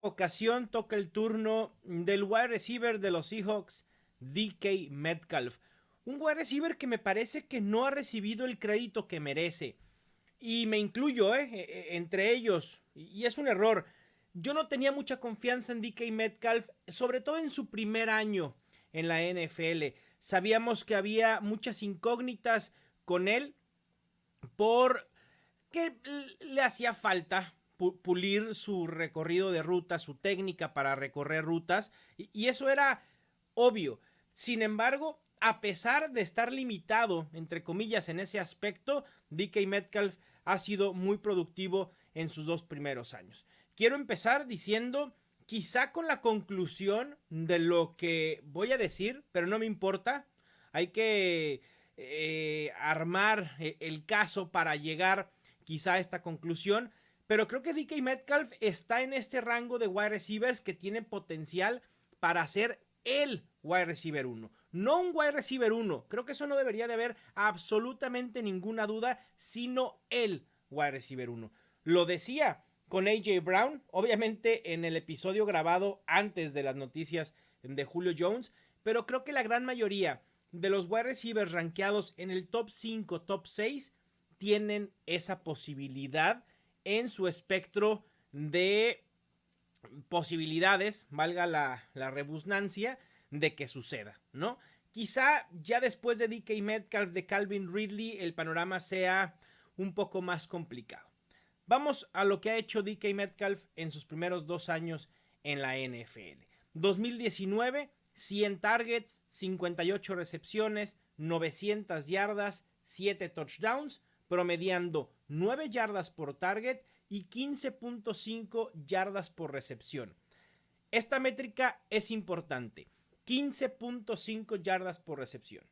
Ocasión toca el turno del wide receiver de los Seahawks, DK Metcalf. Un wide receiver que me parece que no ha recibido el crédito que merece. Y me incluyo, entre ellos. Y es un error. Yo no tenía mucha confianza en DK Metcalf, sobre todo en su primer año en la NFL. Sabíamos que había muchas incógnitas con él porque le hacía falta pulir su recorrido de ruta, su técnica para recorrer rutas, y eso era obvio. Sin embargo, a pesar de estar limitado, entre comillas, en ese aspecto, DK Metcalf ha sido muy productivo en sus 2 primeros años. Quiero empezar diciendo, quizá con la conclusión de lo que voy a decir, pero no me importa. Hay que armar el caso para llegar quizá a esta conclusión. Pero creo que DK Metcalf está en este rango de wide receivers que tienen potencial para ser el wide receiver 1. No un wide receiver 1. Creo que eso no debería de haber absolutamente ninguna duda, sino el wide receiver 1. Lo decía con AJ Brown, obviamente en el episodio grabado antes de las noticias de Julio Jones, pero creo que la gran mayoría de los wide receivers rankeados en el top 5, top 6 tienen esa posibilidad en su espectro de posibilidades, valga la rebusnancia, de que suceda, ¿no? Quizá ya después de DK Metcalf, de Calvin Ridley, el panorama sea un poco más complicado. Vamos a lo que ha hecho DK Metcalf en sus primeros 2 años en la NFL. 2019, 100 targets, 58 recepciones, 900 yardas, 7 touchdowns, promediando 9 yardas por target y 15.5 yardas por recepción. Esta métrica es importante, 15.5 yardas por recepción.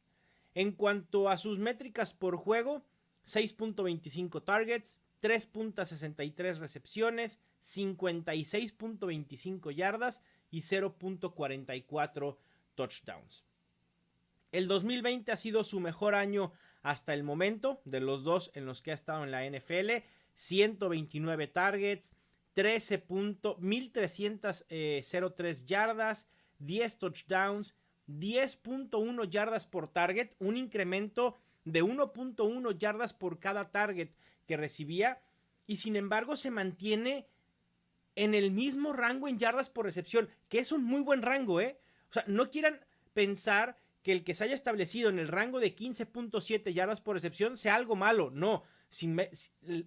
En cuanto a sus métricas por juego, 6.25 targets, 3.63 recepciones, 56.25 yardas y 0.44 touchdowns. El 2020 ha sido su mejor año hasta el momento, de los dos en los que ha estado en la NFL. 129 targets, 1303 yardas, 10 touchdowns, 10.1 yardas por target, un incremento de 1.1 yardas por cada target que recibía, y sin embargo se mantiene en el mismo rango en yardas por recepción, que es un muy buen rango, O sea, no quieran pensar que el que se haya establecido en el rango de 15.7 yardas por recepción sea algo malo. No,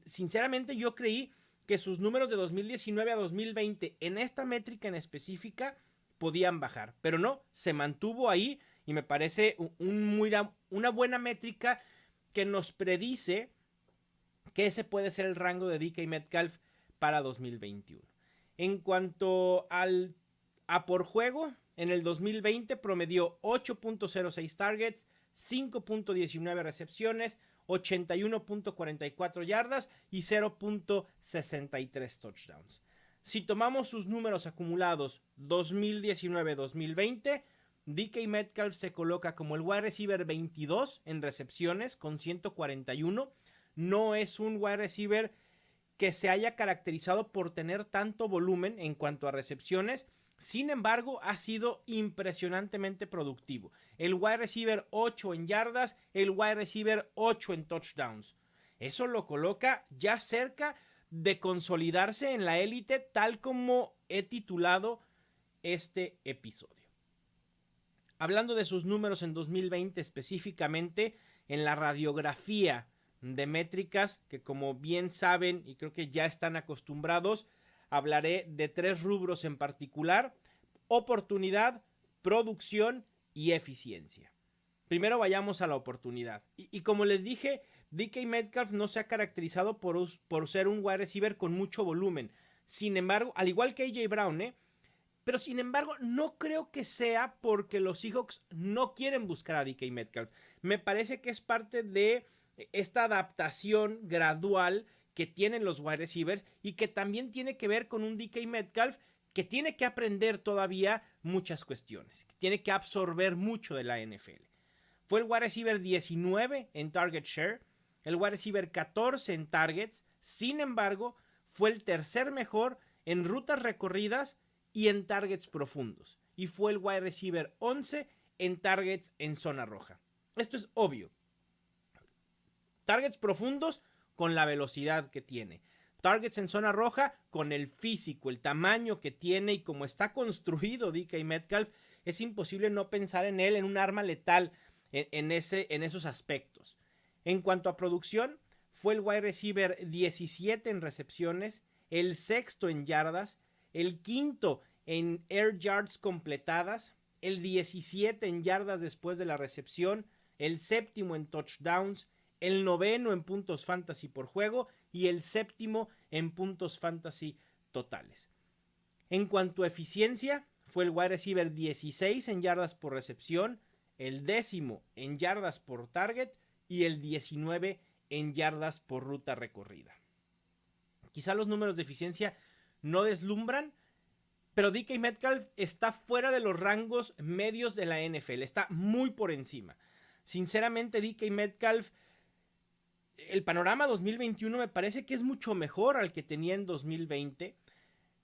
sinceramente yo creí que sus números de 2019 a 2020 en esta métrica en específica podían bajar, pero no, se mantuvo ahí y me parece una buena métrica que nos predice que ese puede ser el rango de DK Metcalf para 2021. En cuanto a por juego, en el 2020 promedió 8.06 targets, 5.19 recepciones, 81.44 yardas y 0.63 touchdowns. Si tomamos sus números acumulados 2019-2020, DK Metcalf se coloca como el wide receiver 22 en recepciones con 141. No es un wide receiver que se haya caracterizado por tener tanto volumen en cuanto a recepciones. Sin embargo, ha sido impresionantemente productivo. El wide receiver 8 en yardas, el wide receiver 8 en touchdowns. Eso lo coloca ya cerca de consolidarse en la élite, tal como he titulado este episodio. Hablando de sus números en 2020 específicamente, en la radiografía de métricas, que como bien saben y creo que ya están acostumbrados, hablaré de 3 rubros en particular: oportunidad, producción y eficiencia. Primero vayamos a la oportunidad. Y como les dije, DK Metcalf no se ha caracterizado por ser un wide receiver con mucho volumen. Sin embargo, al igual que AJ Brown, pero sin embargo, no creo que sea porque los Seahawks no quieren buscar a DK Metcalf. Me parece que es parte de esta adaptación gradual que tienen los wide receivers y que también tiene que ver con un DK Metcalf que tiene que aprender todavía muchas cuestiones, que tiene que absorber mucho de la NFL. Fue el wide receiver 19 en target share, el wide receiver 14 en targets. Sin embargo, fue el tercer mejor en rutas recorridas y en targets profundos. Y fue el wide receiver 11 en targets en zona roja. Esto es obvio. Targets profundos con la velocidad que tiene. Targets en zona roja con el físico, el tamaño que tiene y como está construido DK Metcalf, es imposible no pensar en él en un arma letal en esos aspectos. En cuanto a producción, fue el wide receiver 17 en recepciones, el sexto en yardas, el quinto en air yards completadas, el 17 en yardas después de la recepción, el séptimo en touchdowns, el noveno en puntos fantasy por juego y el séptimo en puntos fantasy totales. En cuanto a eficiencia, fue el wide receiver 16 en yardas por recepción, el décimo en yardas por target y el 19 en yardas por ruta recorrida. Quizá los números de eficiencia no deslumbran, pero DK Metcalf está fuera de los rangos medios de la NFL, está muy por encima. Sinceramente, DK Metcalf, el panorama 2021 me parece que es mucho mejor al que tenía en 2020.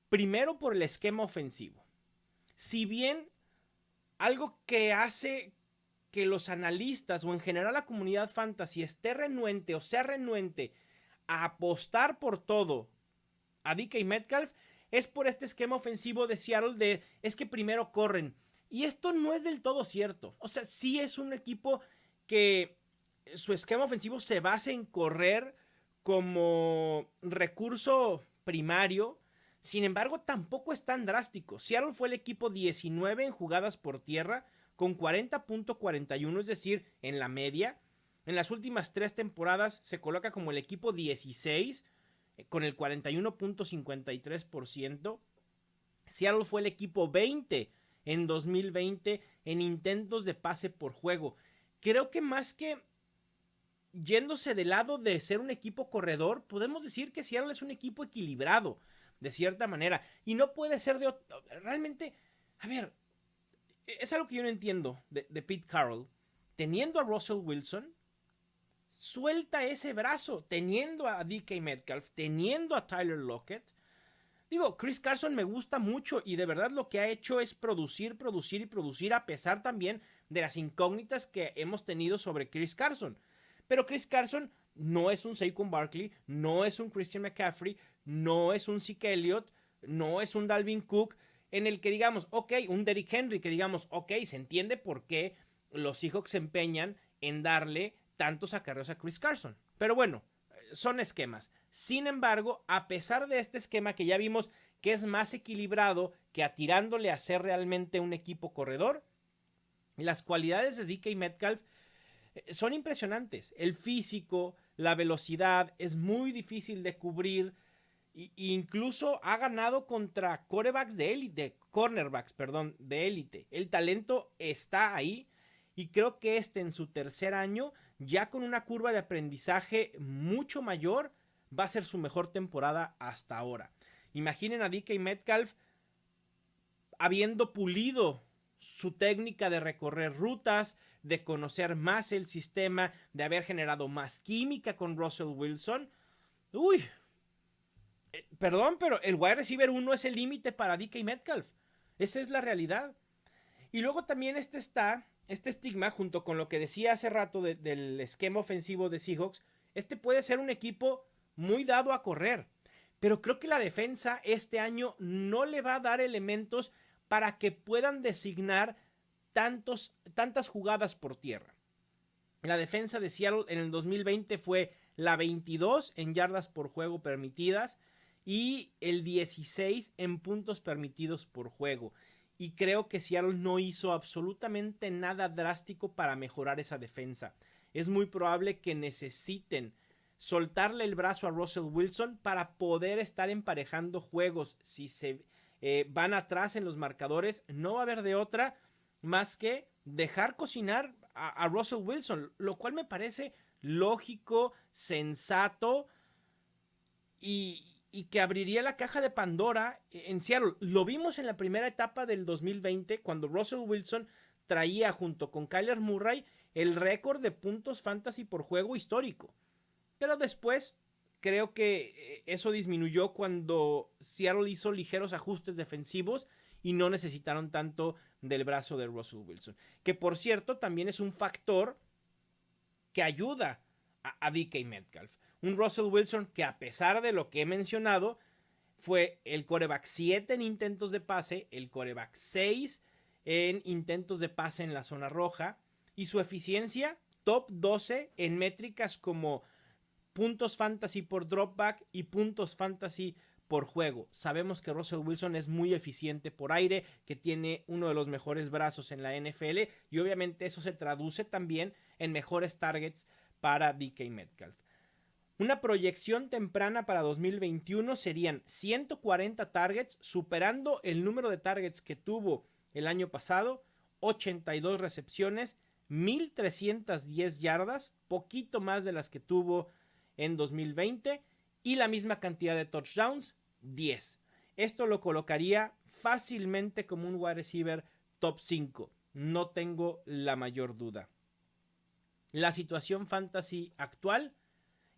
Primero por el esquema ofensivo. Si bien algo que hace que los analistas o en general la comunidad fantasy esté renuente o sea renuente a apostar por todo a DK Metcalf, es por este esquema ofensivo de Seattle es que primero corren. Y esto no es del todo cierto. O sea, sí es un equipo que su esquema ofensivo se basa en correr como recurso primario. Sin embargo, tampoco es tan drástico. Seattle fue el equipo 19 en jugadas por tierra con 40.41, es decir, en la media. En las últimas 3 temporadas se coloca como el equipo 16 con el 41.53%. Seattle fue el equipo 20 en 2020 en intentos de pase por juego. Creo que más que yéndose del lado de ser un equipo corredor, podemos decir que Seattle es un equipo equilibrado, de cierta manera. Y no puede ser de otro. Realmente, a ver, es algo que yo no entiendo de Pete Carroll. Teniendo a Russell Wilson, suelta ese brazo. Teniendo a DK Metcalf, teniendo a Tyler Lockett. Digo, Chris Carson me gusta mucho y de verdad lo que ha hecho es producir a pesar también de las incógnitas que hemos tenido sobre Chris Carson. Pero Chris Carson no es un Saquon Barkley, no es un Christian McCaffrey, no es un Zeke Elliott, no es un Dalvin Cook, en el que digamos, ok, un Derrick Henry, que digamos, ok, se entiende por qué los Seahawks se empeñan en darle tantos acarreos a Chris Carson. Pero bueno, son esquemas. Sin embargo, a pesar de este esquema que ya vimos que es más equilibrado que atirándole a ser realmente un equipo corredor, las cualidades de DK Metcalf son impresionantes. El físico, la velocidad, es muy difícil de cubrir. Incluso ha ganado contra cornerbacks de élite. El talento está ahí y creo que en su tercer año, ya con una curva de aprendizaje mucho mayor, va a ser su mejor temporada hasta ahora. Imaginen a DK Metcalf habiendo pulido su técnica de recorrer rutas, de conocer más el sistema, de haber generado más química con Russell Wilson. Perdón, pero el wide receiver 1 es el límite para DK Metcalf. Esa es la realidad. Y luego también está este estigma, junto con lo que decía hace rato del esquema ofensivo de Seahawks. Puede ser un equipo muy dado a correr. Pero creo que la defensa este año no le va a dar elementos para que puedan designar tantas jugadas por tierra. La defensa de Seattle en el 2020 fue la 22 en yardas por juego permitidas y el 16 en puntos permitidos por juego. Y creo que Seattle no hizo absolutamente nada drástico para mejorar esa defensa. Es muy probable que necesiten soltarle el brazo a Russell Wilson para poder estar emparejando juegos. Si se van atrás en los marcadores, no va a haber de otra más que dejar cocinar a Russell Wilson, lo cual me parece lógico, sensato y que abriría la caja de Pandora en Seattle. Lo vimos en la primera etapa del 2020 cuando Russell Wilson traía junto con Kyler Murray el récord de puntos fantasy por juego histórico. Pero después creo que eso disminuyó cuando Seattle hizo ligeros ajustes defensivos y no necesitaron tanto del brazo de Russell Wilson. Que por cierto también es un factor que ayuda a DK Metcalf. Un Russell Wilson que, a pesar de lo que he mencionado, fue el quarterback 7 en intentos de pase, el quarterback 6 en intentos de pase en la zona roja, y su eficiencia top 12 en métricas como puntos fantasy por dropback y puntos fantasy por juego. Sabemos que Russell Wilson es muy eficiente por aire, que tiene uno de los mejores brazos en la NFL, y obviamente eso se traduce también en mejores targets para DK Metcalf. Una proyección temprana para 2021 serían 140 targets, superando el número de targets que tuvo el año pasado, 82 recepciones, 1,310 yardas, poquito más de las que tuvo en 2020, y la misma cantidad de touchdowns, 10. Esto lo colocaría fácilmente como un wide receiver top 5, no tengo la mayor duda. La situación fantasy actual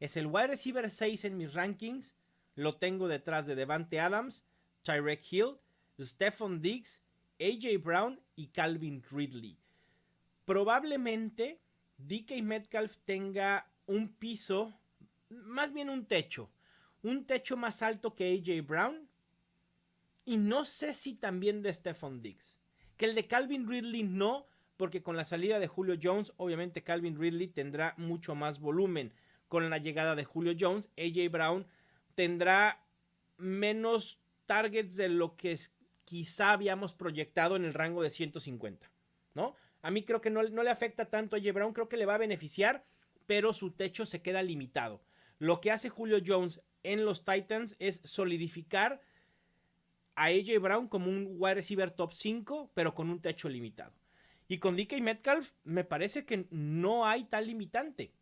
es el wide receiver 6 en mis rankings, lo tengo detrás de Davante Adams, Tyreek Hill, Stephon Diggs, AJ Brown y Calvin Ridley. Probablemente DK Metcalf tenga un piso, más bien un techo más alto que AJ Brown, y no sé si también de Stephon Diggs. Que el de Calvin Ridley no, porque con la salida de Julio Jones, obviamente Calvin Ridley tendrá mucho más volumen. Con la llegada de Julio Jones, AJ Brown tendrá menos targets de lo que quizá habíamos proyectado en el rango de 150, ¿no? A mí creo que no le afecta tanto a AJ Brown, creo que le va a beneficiar, pero su techo se queda limitado. Lo que hace Julio Jones en los Titans es solidificar a AJ Brown como un wide receiver top 5, pero con un techo limitado. Y con DK Metcalf me parece que no hay tal limitante.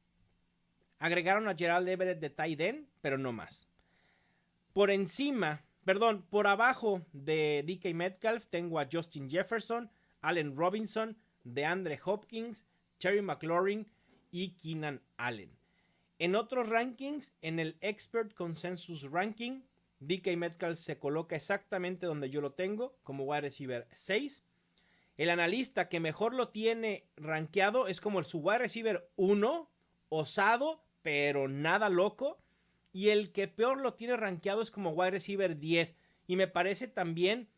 Agregaron a Gerald Everett de tight end, pero no más. Por abajo de DK Metcalf tengo a Justin Jefferson, Allen Robinson, DeAndre Hopkins, Terry McLaurin y Keenan Allen. En otros rankings, en el Expert Consensus Ranking, DK Metcalf se coloca exactamente donde yo lo tengo, como wide receiver 6. El analista que mejor lo tiene rankeado es como su wide receiver 1, osado, pero nada loco. Y el que peor lo tiene rankeado es como wide receiver 10. Y me parece también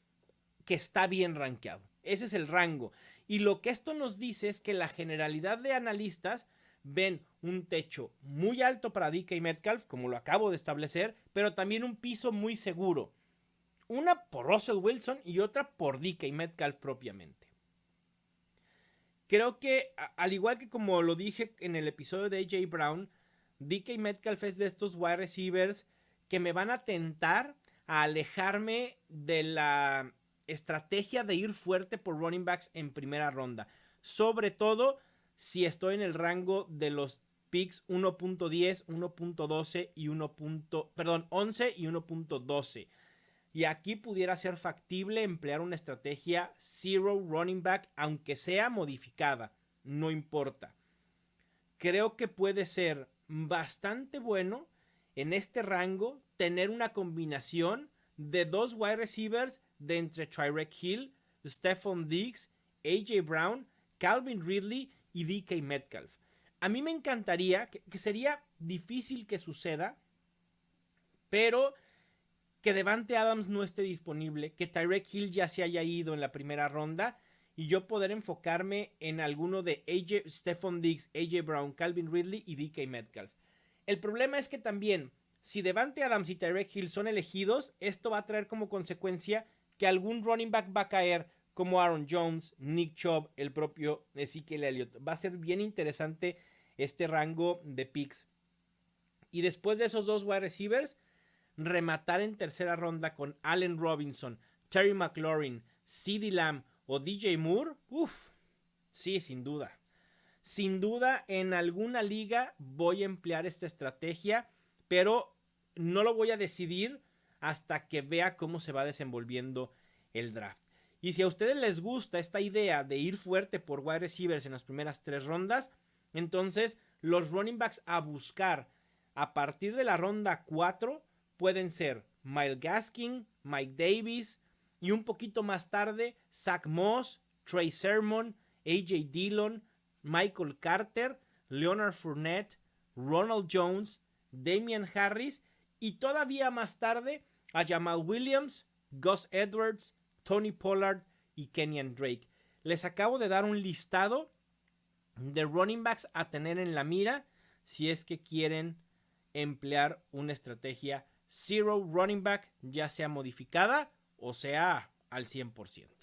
que está bien rankeado. Ese es el rango. Y lo que esto nos dice es que la generalidad de analistas ven un techo muy alto para DK Metcalf, como lo acabo de establecer, pero también un piso muy seguro. Una por Russell Wilson y otra por DK Metcalf propiamente. Creo que, al igual que como lo dije en el episodio de AJ Brown, DK Metcalf es de estos wide receivers que me van a tentar a alejarme de la estrategia de ir fuerte por running backs en primera ronda. Sobre todo si estoy en el rango de los picks 1.10, 1.12 y 11 y 1.12. Y aquí pudiera ser factible emplear una estrategia zero running back, aunque sea modificada, no importa. Creo que puede ser bastante bueno en este rango tener una combinación de dos wide receivers de entre Tyreek Hill, Stephon Diggs, AJ Brown, Calvin Ridley y DK Metcalf. A mí me encantaría, que sería difícil que suceda, pero que Davante Adams no esté disponible, que Tyreek Hill ya se haya ido en la primera ronda y yo poder enfocarme en alguno de Stephon Diggs, AJ Brown, Calvin Ridley y DK Metcalf. El problema es que también, si Davante Adams y Tyreek Hill son elegidos, esto va a traer como consecuencia que algún running back va a caer, como Aaron Jones, Nick Chubb, el propio Ezekiel Elliott. Va a ser bien interesante este rango de picks. Y después de esos dos wide receivers, rematar en tercera ronda con Allen Robinson, Terry McLaurin, CeeDee Lamb o DJ Moore, sí, sin duda. Sin duda, en alguna liga voy a emplear esta estrategia, pero no lo voy a decidir hasta que vea cómo se va desenvolviendo el draft. Y si a ustedes les gusta esta idea de ir fuerte por wide receivers en las primeras 3 rondas, entonces los running backs a buscar A partir de la ronda 4 pueden ser Myles Gaskin, Mike Davis y un poquito más tarde Zach Moss, Trey Sermon, AJ Dillon, Michael Carter, Leonard Fournette, Ronald Jones, Damian Harris y todavía más tarde a Jamal Williams, Gus Edwards, Tony Pollard y Kenyan Drake. Les acabo de dar un listado de running backs a tener en la mira si es que quieren emplear una estrategia zero running back, ya sea modificada o sea al 100%.